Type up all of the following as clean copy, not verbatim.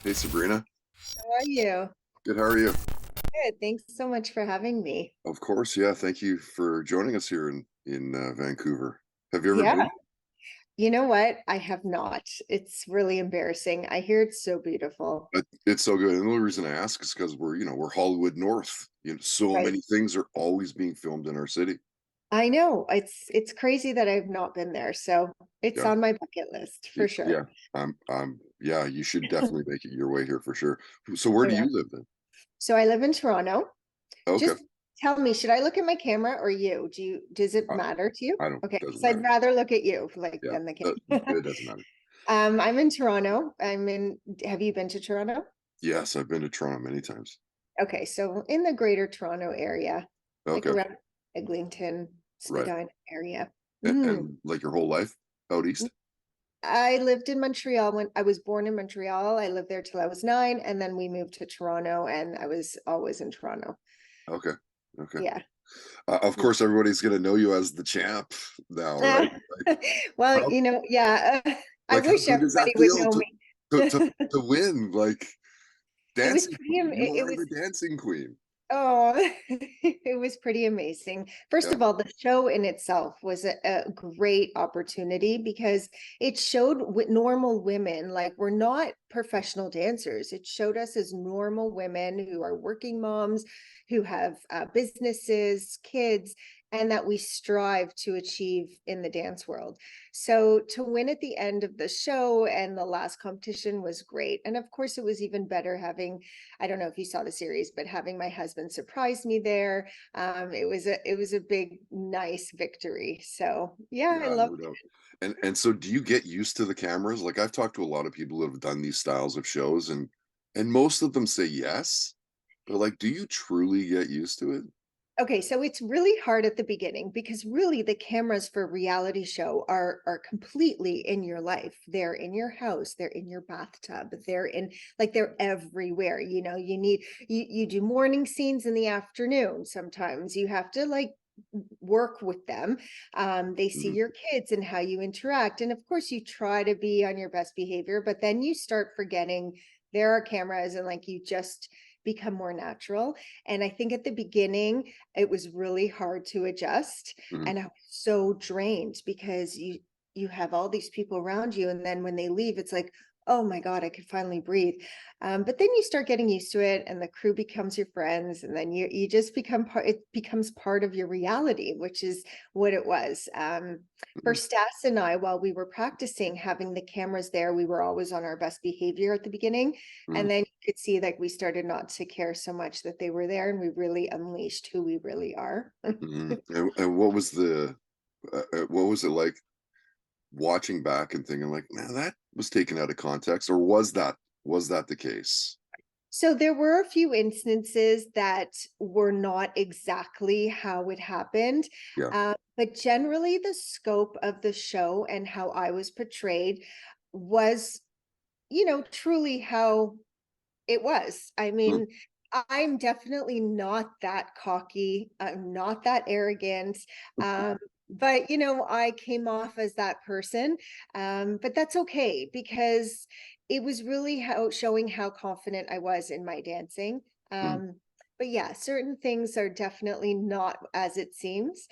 Hey Sabrina, How are you? good. How are you? Good. Thanks so much for having me. Of course, yeah. Thank you for joining us here in Vancouver. Have you ever Yeah. been? You know what? I have not. It's really embarrassing. I hear it's so beautiful. It's so good. And the only reason I ask is because we're Hollywood North. So Right. many things are always being filmed in our city. I know. It's crazy that I've not been there. So it's Yeah, on my bucket list for sure. yeah. Yeah. You should definitely make it your way here for sure. So where I do will. you live then? So I live in Toronto. Okay, Just tell me, should I look at my camera or you? Does it I, matter to you? I don't. Okay, Doesn't because I'd matter. rather look at you like Yeah, than the camera. it doesn't matter. I'm in Toronto. Have you been to Toronto? Yes, I've been to Toronto many times. Okay, so in the greater Toronto area, like Okay, around Eglinton, right. Spadina area. And Mm. like your whole life out east. I lived in Montreal when I was born in Montreal. I lived there till I was 9, and then we moved to Toronto, and I was always in Toronto. Okay, okay. Yeah. Of course, everybody's gonna know you as the champ now, right? Well, How yeah, I how wish good does that everybody would feel know to me. to to, to win? Like It was dancing pretty, queen, you it are was the dancing queen. Oh, it was pretty amazing. First Yeah. of all, the show in itself was a great opportunity because it showed normal women, like we're not professional dancers. It showed us as normal women who are working moms, who have businesses, kids, and that we strive to achieve in the dance world. So to win at the end of the show and the last competition was great. And of course, it was even better having, I don't know if you saw the series, but having my husband surprise me there, it was a big, nice victory. So yeah, I Yeah, loved no doubt. And so do you get used to the cameras? Like I've talked to a lot of people who have done these styles of shows and most of them say yes, but like do you truly get used to it? Okay, so it's really hard at the beginning because really the cameras for reality show are completely in your life. They're in your house, they're in your bathtub, they're in like they're everywhere. You do morning scenes in the afternoon. Sometimes you have to like work with them. They see Mhm. your kids and how you interact. And of course you try to be on your best behavior, but then you start forgetting there are cameras and like you just become more natural. And I think at the beginning, it was really hard to adjust, Mhm. and I was so drained because you have all these people around you, and then when they leave, it's like, oh my God, I could finally breathe. But then you start getting used to it, and the crew becomes your friends, and then you just become part. It becomes part of your reality, which is what it was. For Mhm. Stas and I, while we were practicing having the cameras there, we were always on our best behavior at the beginning, Mhm. and then you could see like we started not to care so much that they were there, and we really unleashed who we really are. Mhm. And what was it like watching back and thinking like, man, that was taken out of context, or was that the case? So there were a few instances that were not exactly how it happened, Yeah. but generally the scope of the show and how I was portrayed was, truly how it was. I Mm, mean, I'm definitely not that cocky. I'm not that arrogant. Um, but I came off as that person. But that's okay because it was really how showing how confident I was in my dancing. mm, But yeah, certain things are definitely not as it seems.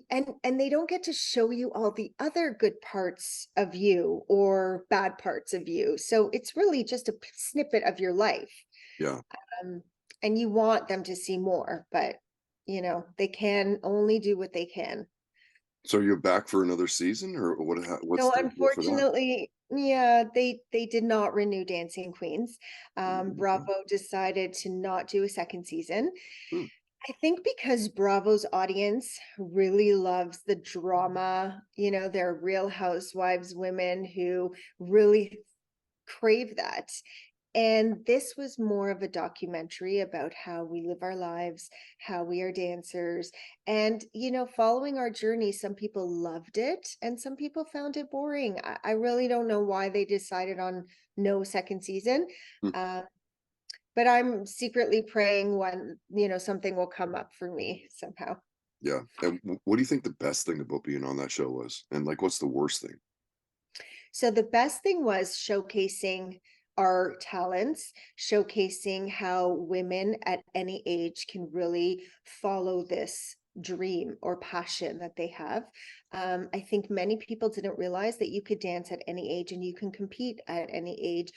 And they don't get to show you all the other good parts of you or bad parts of you. So it's really just a snippet of your life. yeah. Um, and you want them to see more, but they can only do what they can. So you're back for another season, or what's So the deal for that? unfortunately, yeah, they did not renew Dancing Queens. Okay. Bravo decided to not do a second season. Hmm. I think because Bravo's audience really loves the drama, they're Real Housewives women who really crave that. And this was more of a documentary about how we live our lives, how we are dancers, and, following our journey. Some people loved it and some people found it boring. I really don't know why they decided on no second season. Hmm. Uh, but I'm secretly praying when, something will come up for me somehow. Yeah. And what do you think the best thing about being on that show was? And like, what's the worst thing? So the best thing was showcasing our talents, showcasing how women at any age can really follow this dream or passion that they have. I think many people didn't realize that you could dance at any age and you can compete at any age.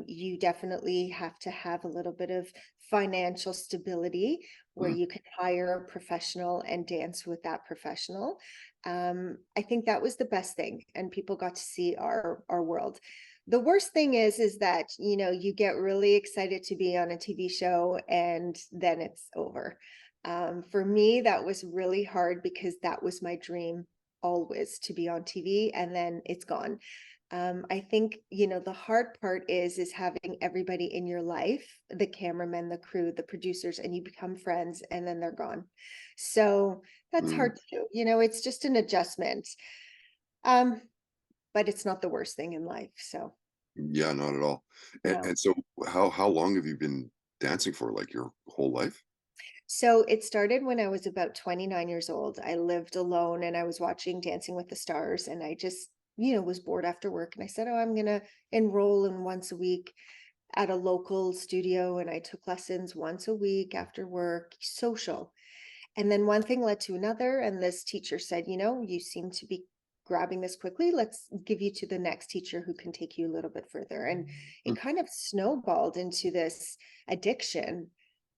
You definitely have to have a little bit of financial stability where Mm, you can hire a professional and dance with that professional. I think that was the best thing, and people got to see our world. The worst thing is that, you know, you get really excited to be on a TV show and then it's over. For me, that was really hard because that was my dream always, to be on TV, and then it's gone. I think, you know, the hard part is having everybody in your life, the cameramen, the crew, the producers, and you become friends and then they're gone. So that's mm. hard to do. You know, it's just an adjustment. Um, but it's not the worst thing in life. So Yeah, not at all. no. And so how long have you been dancing for? Like your whole life? So it started when I was about 29 years old. I lived alone and I was watching Dancing with the Stars, and I just, you know, was bored after work, and I said, "Oh, I'm going to enroll in once a week at a local studio," and I took lessons once a week after work, social. And then one thing led to another, and this teacher said, "You know, you seem to be grabbing this quickly. Let's give you to the next teacher who can take you a little bit further." And it Mm, kind of snowballed into this addiction.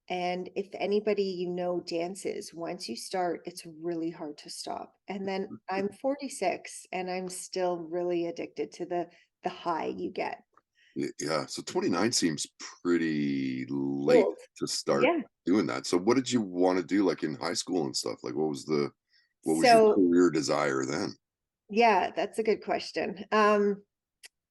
And if anybody you know dances, once you start, it's really hard to stop. And then I'm 46 and I'm still really addicted to the high you get. yeah. So 29 seems pretty late Old. to start Yeah. doing that. So what did you want to do like in high school and stuff? Like what was your So, career desire then? yeah, that's a good question.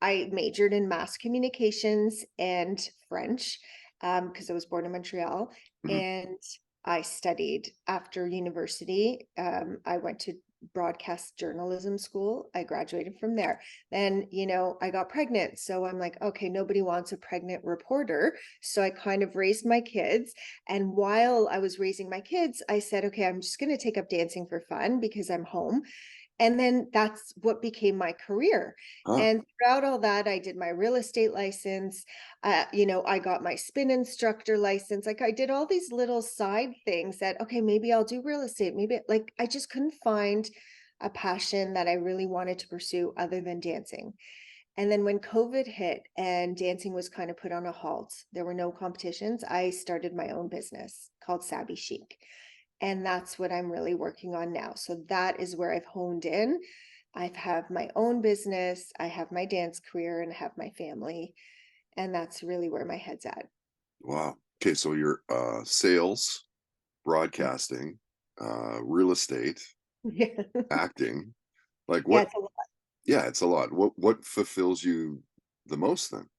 I majored in mass communications and French because I was born in Montreal. Mhm. And I studied after university. I went to broadcast journalism school. I graduated from there. Then, you know, I got pregnant. So I'm like, okay, nobody wants a pregnant reporter. So I kind of raised my kids. And while I was raising my kids, I said, okay, I'm just going to take up dancing for fun because I'm home. And then that's what became my career. Huh. And throughout all that, I did my real estate license. You know, I got my spin instructor license. Like I did all these little side things that, okay, maybe I'll do real estate. Maybe like I just couldn't find a passion that I really wanted to pursue other than dancing. And then when COVID hit and dancing was kind of put on a halt, there were no competitions. I started my own business called Sabby Chic. And that's what I'm really working on now. So that is where I've honed in. I have my own business, I have my dance career, and I have my family. And that's really where my head's at. Wow. Okay, so you're sales, broadcasting, real estate, Yeah. acting. Like Yeah, what yeah, it's a lot. What fulfills you the most then?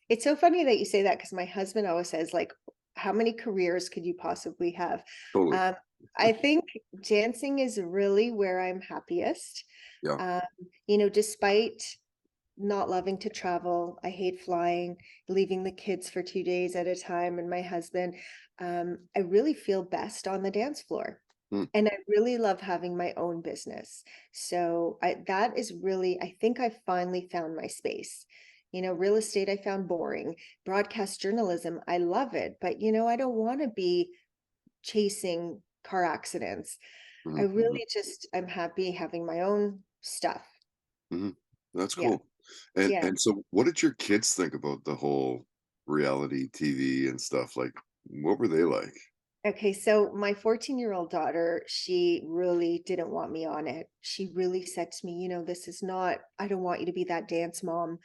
it's so funny that you say that because my husband always says, like, how many careers could you possibly have? Totally. Um, I think dancing is really where I'm happiest. Yeah. Um, you know, despite not loving to travel. I hate flying, leaving the kids for 2 days at a time and my husband. I really feel best on the dance floor. Mm, And I really love having my own business. So that is really, I think I finally found my space. You know, real estate I found boring. Broadcast journalism, I love it. But, you know, I don't want to be chasing car accidents. I mhm, mhm, really just, I'm happy having my own stuff. mhm. That's Yeah. cool. And Yeah. so what did your kids think about the whole reality TV and stuff? Like, what were they like? Okay, so my 14-year-old daughter, she really didn't want me on it. She really said to me, you know, this is not, I don't want you to be that dance mom.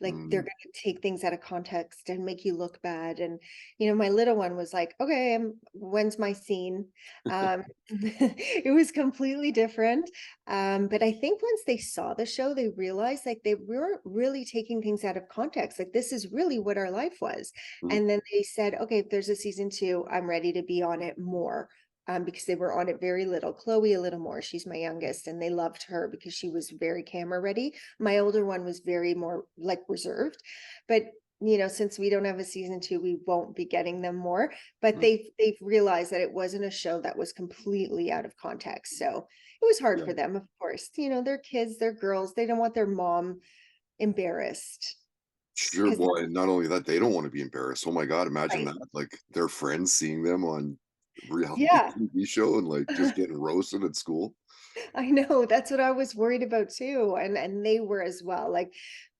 Like they're Mm, going to take things out of context and make you look bad. And, you know, my little one was like, okay, when's my scene? It was completely different. But I think once they saw the show, they realized like they weren't really taking things out of context. Like this is really what our life was. mhm, And then they said, okay, if there's a season two, I'm ready to be on it more. Because they were on it very little. Chloe a little more. She's my youngest, and they loved her because she was very camera ready. My older one was very more like reserved. But you know, since we don't have a season two, we won't be getting them more. But mm, they've realized that it wasn't a show that was completely out of context. So it was hard yeah. for them, of course. You know, they're kids, they're girls, they don't want their mom embarrassed. Sure, because well, and not only that, they don't wanna be embarrassed. Oh my god, imagine right, that, like, their friends seeing them on reality yeah, TV show and, like, just getting roasted at school. I know, that's what I was worried about too, and they were as well, like,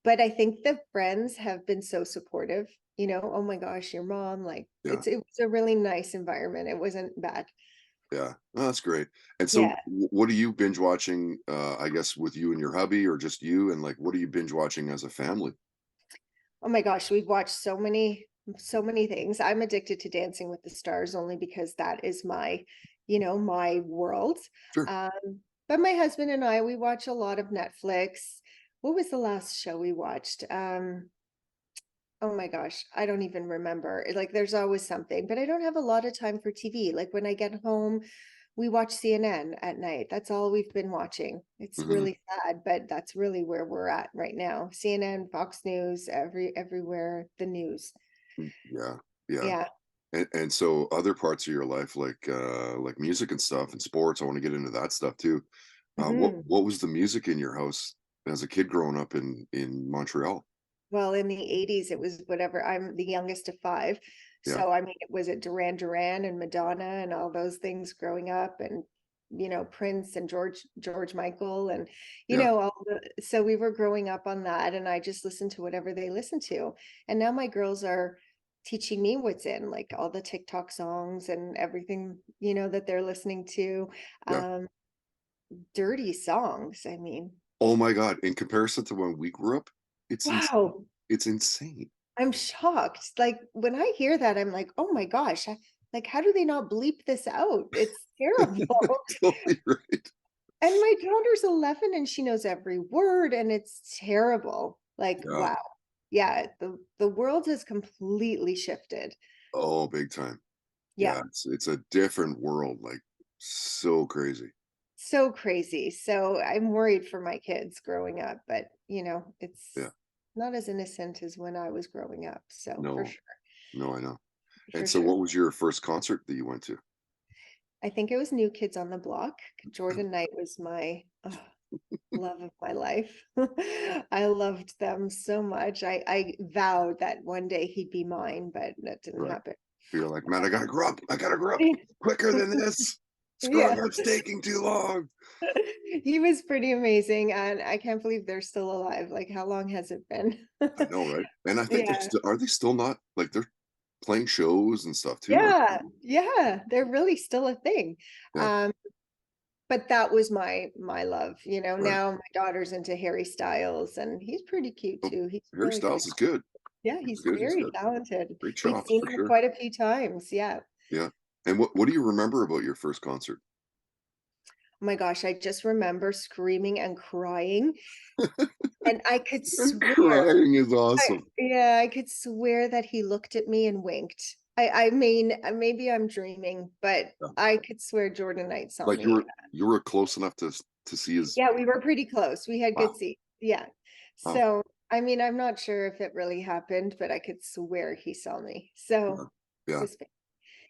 but I think the friends have been so supportive, "Oh my gosh, your mom," like, Yeah, it was a really nice environment, it wasn't bad. yeah. Oh, that's great. And so, Yeah. what are you binge watching, I guess, with you and your hubby or just you? And, like, what are you binge watching as a family? Oh my gosh, we've watched so many things. I'm addicted to Dancing with the Stars only because that is my world. Sure. But my husband and I, we watch a lot of Netflix. What was the last show we watched? Oh my gosh, I don't even remember. Like there's always something, but I don't have a lot of time for TV. Like when I get home, we watch CNN at night. That's all we've been watching. It's Mhm. really sad, but that's really where we're at right now. CNN, Fox News, everywhere the news. Yeah, yeah. Yeah. And so other parts of your life, like music and stuff and sports, I wanna get into that stuff too. What Mhm. what was the music in your house as a kid growing up in Montreal? Well, in the 80s, it was whatever. I'm the youngest of 5. Yeah, So, I mean, it was it Duran Duran and Madonna and all those things growing up and, Prince and George Michael and, yeah, all the so we were growing up on that and I just listened to whatever they listened to. And now my girls are teaching me what's in, like all the TikTok songs and everything, that they're listening to. yeah. Um, dirty songs, I mean. Oh my god, in comparison to when we grew up, it's insane. Wow. It's insane. I'm shocked. Like, when I hear that, I'm like, "Oh my gosh, like, how do they not bleep this out? It's terrible." Totally right. And my daughter's 11 and she knows every word, and it's terrible. Like, Yeah. wow. Yeah, the world has completely shifted. Oh, big time. Yeah, Yeah, it's a different world, like, so crazy. so crazy. So, I'm worried for my kids growing up, but, Yeah. it's not as innocent as when I was growing up. So, for No. sure, No, I know. And for so sure. what was your first concert that you went to? I think it was New Kids on the Block. Jordan Knight was my love of my life. I loved them so much. I vowed that one day he'd be mine, but that didn't Right. happen. You're like, "Man, I gotta grow up. I gotta grow up quicker than this. Yeah. Growing up's taking too long." He was pretty amazing, and I can't believe they're still alive. Like, how long has it been? I know, right? And I think they're Yeah. still are they still not like, they're playing shows and stuff too, aren't Yeah. they? Yeah. They're really still a thing. Yeah, Um, but that was my love. right. Now my daughter's into Harry Styles, and he's pretty cute Oh, too. He's Harry really Styles pretty. is good. Yeah, He's he's good, he's very good. talented. Great We've chops seen for him sure. quite a few times, yeah. Yeah. And what do you remember about your first concert? Oh my gosh, I just remember screaming and crying, and I could And swear crying is awesome. I could swear that he looked at me and winked. I mean, maybe I'm dreaming, but Yeah. I could swear Jordan Knight saw Like, me. you were close enough to see his Yeah, we were pretty close. We had good wow, seats. Yeah. wow. So, I mean, I'm not sure if it really happened, but I could swear he saw me. So, Yeah. it Yeah. was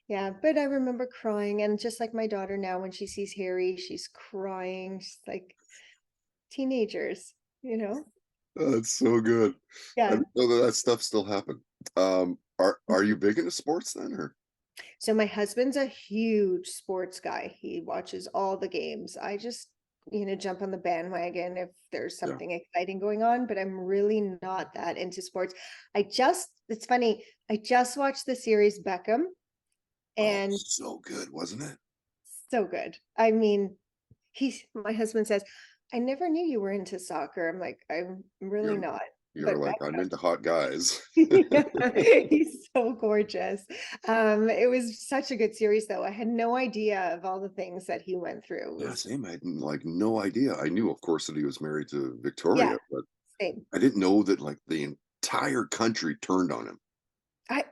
yeah, but I remember crying, and just like my daughter now, when she sees Harry, she's crying. She's like teenagers, you know? Oh, that's so good. I Yeah. didn't know that that stuff still happened. Are you big into sports then, or So my husband's a huge sports guy. He watches all the games. I just, jump on the bandwagon if there's yeah? something exciting going on, but I'm really not that into sports. It's funny, I just watched the series Beckham Oh, and so good, wasn't it? so good. I mean, my husband says, "I never knew you were into soccer." I'm like, "I'm really You're not." you're But like, "I'm into hot guys." yeah, he's so gorgeous. It was such a good series though. I had no idea of all the things that he went through. It Yeah, was same. I had, like, no idea. I knew, of course, that he was married to yeah, Victoria, but same. I didn't know that, like, the entire country turned on him.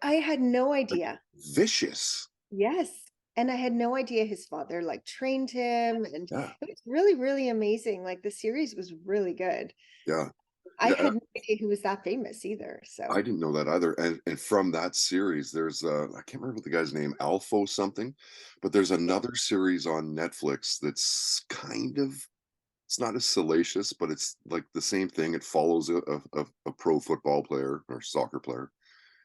I had no Like, idea. vicious. Yes. And I had no idea his father like trained him and Yeah, it was really, really amazing. Like the series was really good. yeah. I Yeah, had no idea he was that famous either. I So didn't know that either, and from that series, there's, I can't remember the guy's name, Alpha something, but there's yeah. another series on Netflix that's kind of it's not as salacious, but it's like the same thing. It follows a pro football player or soccer player.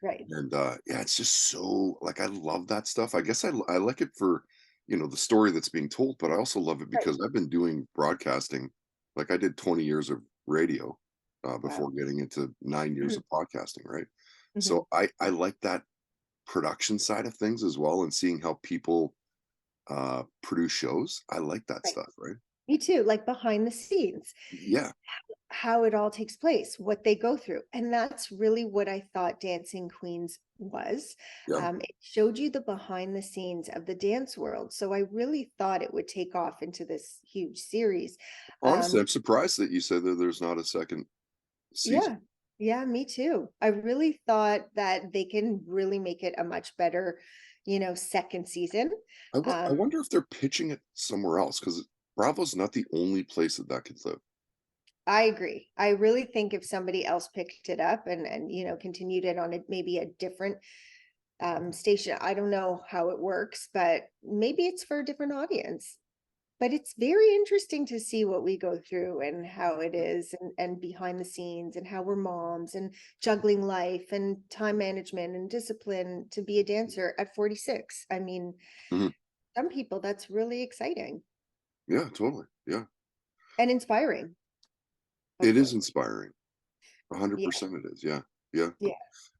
Right. And, yeah, it's just so like, I love that stuff. I guess I like it for, the story that's being told, but I also love it Right. because I've been doing broadcasting, like, I did 20 years of radio, Wow. before getting into 9 years Mhm. of podcasting, right? Mhm. So I like that production side of things as well and seeing how people, produce shows. I like that Right. stuff, right? Me too, like behind the scenes, Yeah, how it all takes place, what they go through. And that's really what I thought Dancing Queens was. yeah. It showed you the behind the scenes of the dance world. So I really thought it would take off into this huge series. Honestly, Um, I'm surprised that you said that there's not a second season. yeah, yeah, me too. I really thought that they can really make it a much better, second season. I Um, wonder if they're pitching it somewhere else because Bravo's not the only place that that could live. I agree. I really think if somebody else picked it up and continued it on maybe a different station, I don't know how it works, but maybe it's for a different audience. But it's very interesting to see what we go through and how it is and behind the scenes and how we're moms and juggling life and time management and discipline to be a dancer at 46. I mean, Mhm. some people that's really exciting Yeah, totally. Yeah. and inspiring, of It is course. inspiring. Yeah. 100% it is. Yeah. Yeah. Yeah.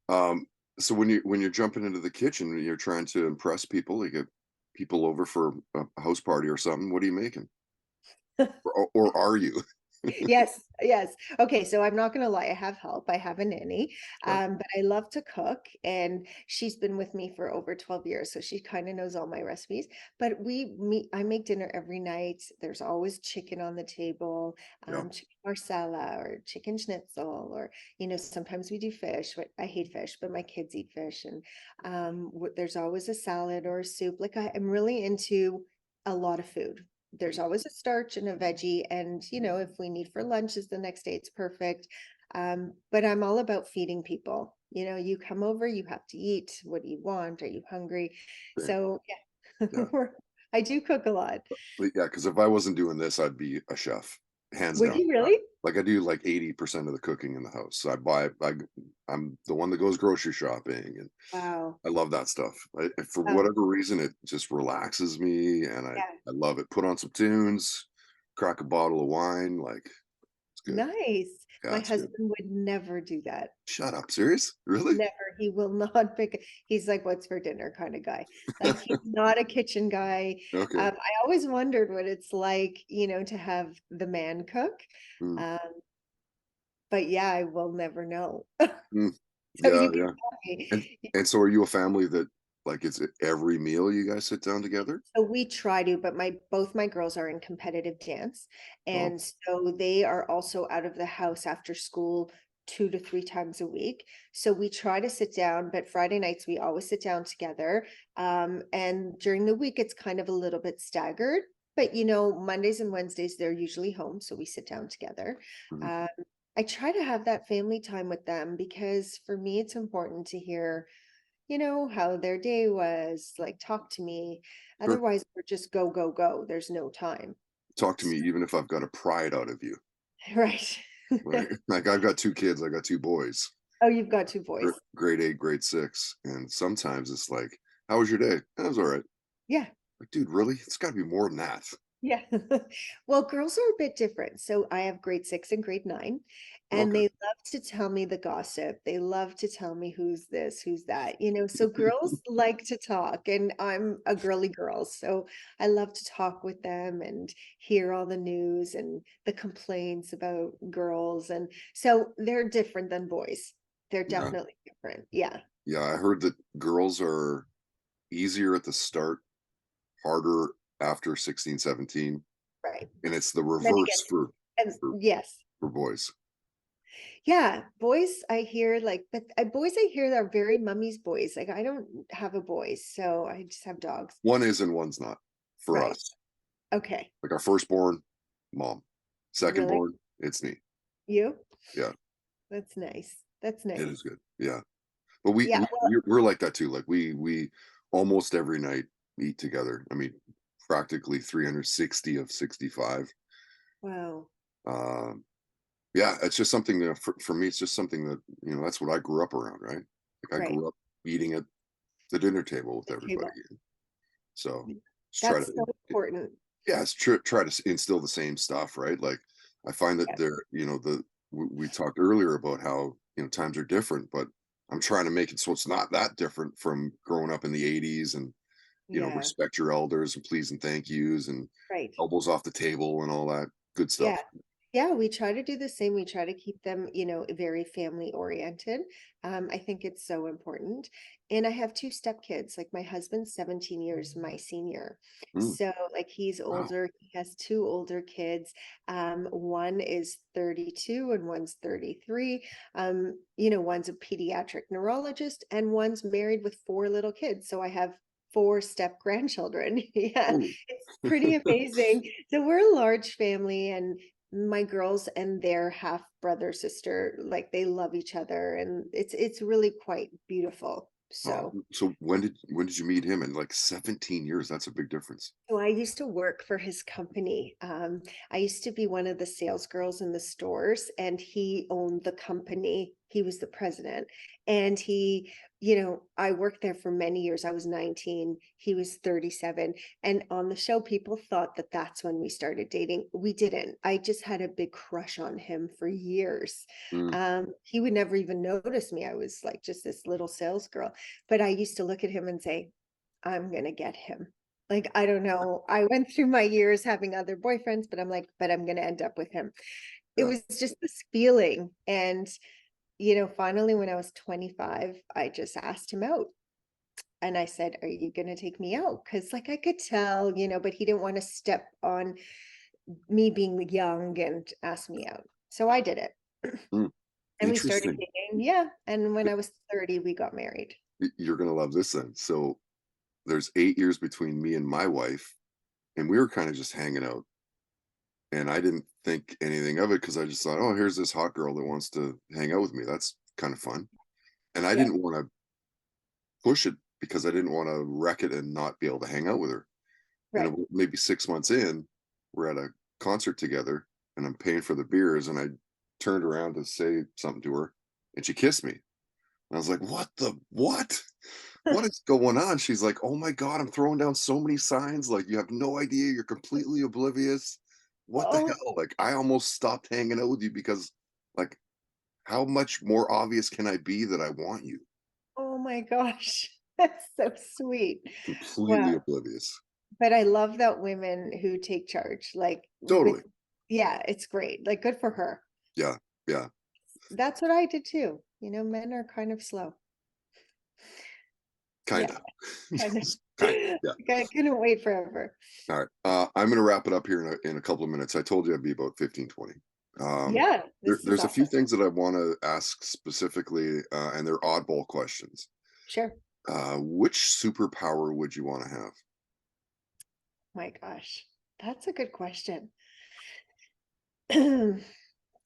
Um, so when you're jumping into the kitchen and you're trying to impress people, you get people over for a house party or something, what are you making? Or are you? Yes, yes. Okay, so I'm not gonna lie, I have help. I have a nanny, Yeah. but I love to cook, and she's been with me for over 12 years, so she kind of knows all my recipes. But I make dinner every night. There's always chicken on the table, Yeah. chicken marsala or chicken schnitzel, or sometimes we do fish. But I hate fish, but my kids eat fish, and there's always a salad or a soup. Like I'm really into a lot of food. There's always a starch and a veggie, and if we need for lunches the next day, it's perfect. But I'm all about feeding people. You come over, you have to eat. What do you want? Are you hungry? Okay. So yeah, Yeah. I do cook a lot. But yeah, because if I wasn't doing this, I'd be a chef, hands Would down. you really? Like I do like 80% of the cooking in the house. So I'm the one that goes grocery shopping and Wow. I love that stuff. For Wow. whatever reason, it just relaxes me and Yeah. I love it. Put on some tunes, crack a bottle of wine, like it's good. Nice. Yeah, My it's good. husband would never do that. Shut up. Serious? Really? Never. He will not pick. He's like, "What's for dinner?" kind of guy. Like he's not a kitchen guy. Okay. I always wondered what it's like, to have the man cook. Mm, Um, but yeah, I will never know. mm. So Yeah, you can yeah. tell And me. and so are you a family that like it's every meal you guys sit down together? So we try to, but my both my girls are in competitive dance, Oh, and so they are also out of the house after school 2 to 3 times a week. So we try to sit down, but Friday nights we always sit down together. And during the week it's kind of a little bit staggered, but Mondays and Wednesdays they're usually home, so we sit down together. mhm. Um, I try to have that family time with them because for me it's important to hear how their day was, like, talk to me. Sure. Otherwise, we're just go, go, go. There's no time. Talk to S me even if I've got to pry it out of you, Right. right? Like I've got 2 kids, I got 2 boys. Oh, you've got 2 boys. Grade 8, grade 6, and sometimes it's like, "How was your day?" "That was alright." Yeah. Like, "Dude, really? It's gotta be more than that." Yeah. Well, girls are a bit different. So I have grade 6 and grade 9, and Okay. they love to tell me the gossip. They love to tell me who's this, who's that. So girls like to talk, and I'm a girly girl. So I love to talk with them and hear all the news and the complaints about girls. And so they're different than boys. They're Yeah. definitely different. Yeah. Yeah, I heard that girls are easier at the start, harder after 16, 17, Right. and it's the Then it reverse gets, for and for yes. for boys. Yeah, boys I hear like, but boys I hear are very mummy's boys. Like I don't have a boy, so I just have dogs. One is and one's not for Right. us. Okay. Like our firstborn, mom. Really? Secondborn, it's me. You? Yeah, That's nice. That's it nice. is good. Yeah. But we Yeah. we we're like that too. Like we almost every night eat together. I mean, practically 360 of 65. Wow. Um, yeah, it's just something that for me, it's just something that, that's what I grew up around, right? Like I Right. grew up eating at the dinner table with The everybody. table. So just try to, That's so important. yeah, it's try to instill the same stuff, right? Like I find that Yeah. we talked earlier about how, times are different, but I'm trying to make it so it's not that different from growing up in the 80s and, Yeah. respect your elders and please and thank yous and Right. elbows off the table and all that good Yeah. stuff. Yeah, we try to do the same. We try to keep them, very family oriented. I think it's so important. And I have two stepkids. Like my husband's 17 years my senior. Mm, So like he's wow. older. He has two older kids. One is 32 and one's 33. One's a pediatric neurologist and one's married with four little kids. So I have four step grandchildren. Yeah, Oh, it's pretty amazing. So we're a large family, and my girls and their half brother sister, like they love each other, and it's really quite beautiful. oh, So so when did you meet him? In like 17 years? That's a big difference. so I used to work for his company. I used to be one of the sales girls in the stores, and he owned the company. He was the president. And I worked there for many years. I was 19, he was 37. And on the show, people thought that that's when we started dating. We didn't. I just had a big crush on him for years. Mm, He would never even notice me. I was like just this little sales girl. But I used to look at him and say, I'm going to get him. Like, I don't know. I went through my years having other boyfriends, but I'm like, but I'm going to end up with him. It yeah. was just this feeling. And, finally, when I was 25, I just asked him out. And I said, are you going to take me out? Because, like, I could tell, but he didn't want to step on me being young and ask me out. So I did it. Mm, And we started interesting. dating. Yeah. And when I was 30, we got married. You're gonna love this then. So there's 8 years between me and my wife, and we were kind of just hanging out. And I didn't think anything of it because I just thought, oh, here's this hot girl that wants to hang out with me. That's kind of fun. And I Yeah. didn't want to push it because I didn't want to wreck it and not be able to hang out with her. And Right. maybe 6 months in, we're at a concert together and I'm paying for the beers. And I turned around to say something to her and she kissed me. And I was like, what the what? What is going on? She's like, oh my God, I'm throwing down so many signs. Like, you have no idea. You're completely oblivious. What the Oh, hell? Like, I almost stopped hanging out with you because, like, how much more obvious can I be that I want you? oh my gosh. That's so sweet. Completely Wow. oblivious. But I love that women who take charge, like with, Totally. yeah, it's great. Like good for her. Yeah. Yeah. That's what I did too. Men are kind of slow. Kind Yeah, of. kind of. Kind of. Yeah. Like, I couldn't wait forever. All right. I'm going to wrap it up here in a couple of minutes. I told you I'd be about 15, 20. Um, Yeah, this is there's a few awesome. things that I want to ask specifically, and they're oddball questions. Sure. Which superpower would you want to have? My gosh, that's a good question.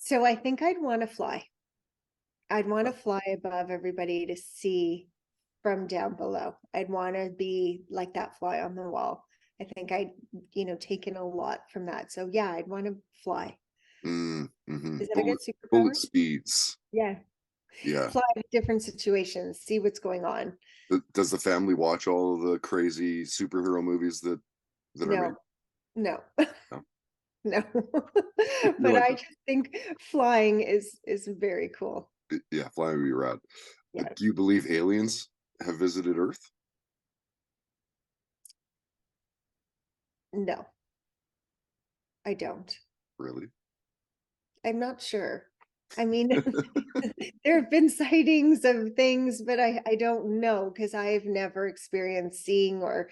So I think I'd want to fly. I'd want to fly above everybody to see from down below. I'd want to be like that fly on the wall. I think I'd, taken a lot from that. So yeah, I'd want to fly. Is that a good Bullet superpower? speeds. Yeah. Yeah. Fly to different situations, see what's going on. Does the family watch all of the crazy superhero movies that are made? No, no, No. no. You're But like, I just think flying is very cool. yeah, flying would be rad. Yeah. Do you believe aliens have visited Earth? No, I don't. Really? I'm not sure. I mean, there have been sightings of things, but I don't know because I've never experienced seeing or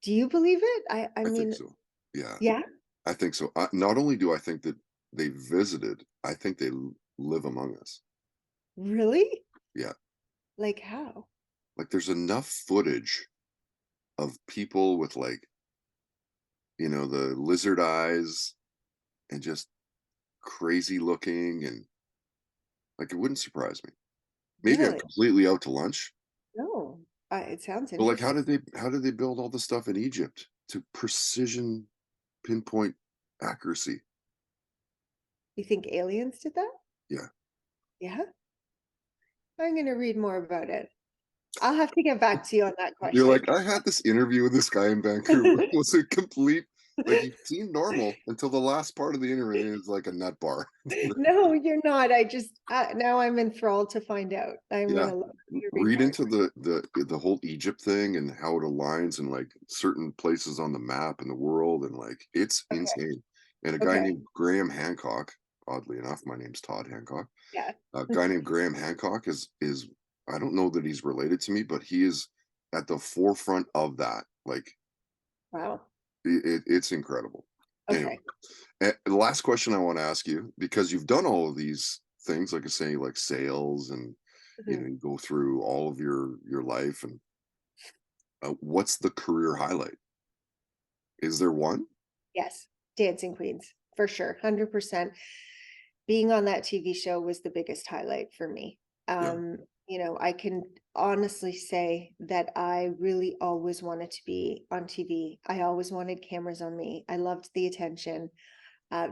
do you believe it? I I think mean, so. Yeah, yeah, I think so. Not only do I think that they visited, I think they live among us. really? Yeah. Like how? Like there's enough footage of people with like, the lizard eyes and just crazy looking and like it wouldn't surprise me. Maybe I'm Really? completely out to lunch. No. It sounds But like interesting. how did they build all the stuff in Egypt to precision pinpoint accuracy? You think aliens did that? Yeah. Yeah? I'm gonna read more about it. I'll have to get back to you on that You're question. like, "I had this interview with this guy in Vancouver." It was a complete like, he seemed normal until the last part of the interview, and it's like a nut bar. No, you're not. I just now I'm enthralled to find out. I'm Yeah. gonna love to read Read more. into the whole Egypt thing and how it aligns and, like, certain places on the map in the world, and, like, it's Okay, insane. And a guy okay, named Graham Hancock, oddly enough, my name's Todd Hancock. yeah. A guy named Graham Hancock is I don't know that he's related to me, but he is at the forefront of that. Like, Wow. it's incredible. Anyway, Okay. the last question I want to ask you, because you've done all of these things, like I say, like sales, and Mhm. you go through all of your life, and what's the career highlight? Is there one? Yes, Dancing Queens, for sure, 100%. Being on that TV show was the biggest highlight for me. Yeah, I can honestly say that I really always wanted to be on TV. I always wanted cameras on me. I loved the attention.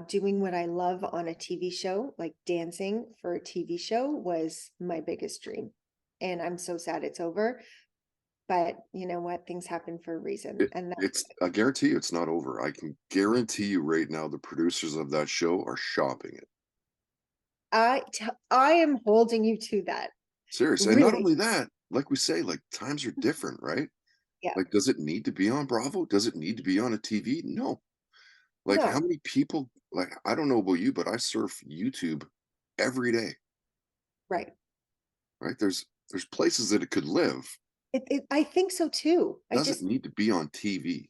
Doing what I love on a TV show, like dancing for a TV show, was my biggest dream. And I'm so sad it's over. But you know what? Things happen for a reason. And it's I guarantee you it's not over. I can guarantee you right now the producers of that show are shopping it. I am holding you to that. Serious, and not Really. only that, like we say, like, times are different, right? Yeah. Like, does it need to be on Bravo? Does it need to be on a TV? No. Like, how No. many people like, I don't know about you, but I surf YouTube every day, Right. right? There's places that it could live. I think so too. Doesn't need to be on TV.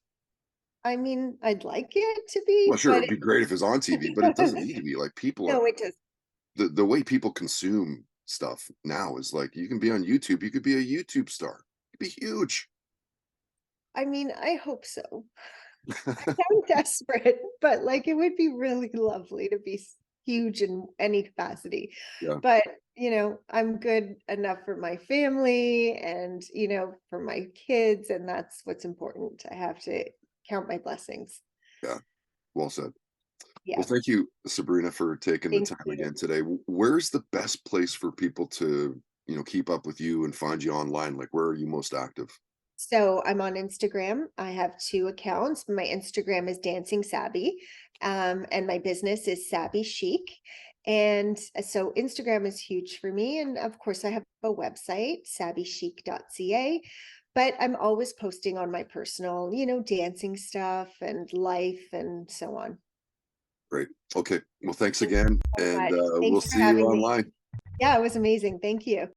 I mean, I'd like it to be, Well, sure, but it'd be great if it's on TV, but it doesn't need to be. Like, people are no, it does. the way people consume stuff now is like, you can be on YouTube, you could be a YouTube star. You'd be huge. I mean, I hope so. I'm desperate, but like it would be really lovely to be huge in any capacity. Yeah, But, I'm good enough for my family and, for my kids, and that's what's important. I have to count my blessings. yeah, well said. Well, Yeah. thank you, Sabrina, for taking the Thank time you. again today. Where's the best place for people to, keep up with you and find you online? Like, where are you most active? So I'm on Instagram. I have two accounts. My Instagram is Dancing Sabby, and my business is Sabby Chic. And so Instagram is huge for me. And of course, I have a website, sabbychic.ca. But I'm always posting on my personal, dancing stuff and life and so on. Great. Okay. Well, thanks Thank you again, so and much. we'll Thanks for see you having me. online. Yeah, it was amazing. Thank you.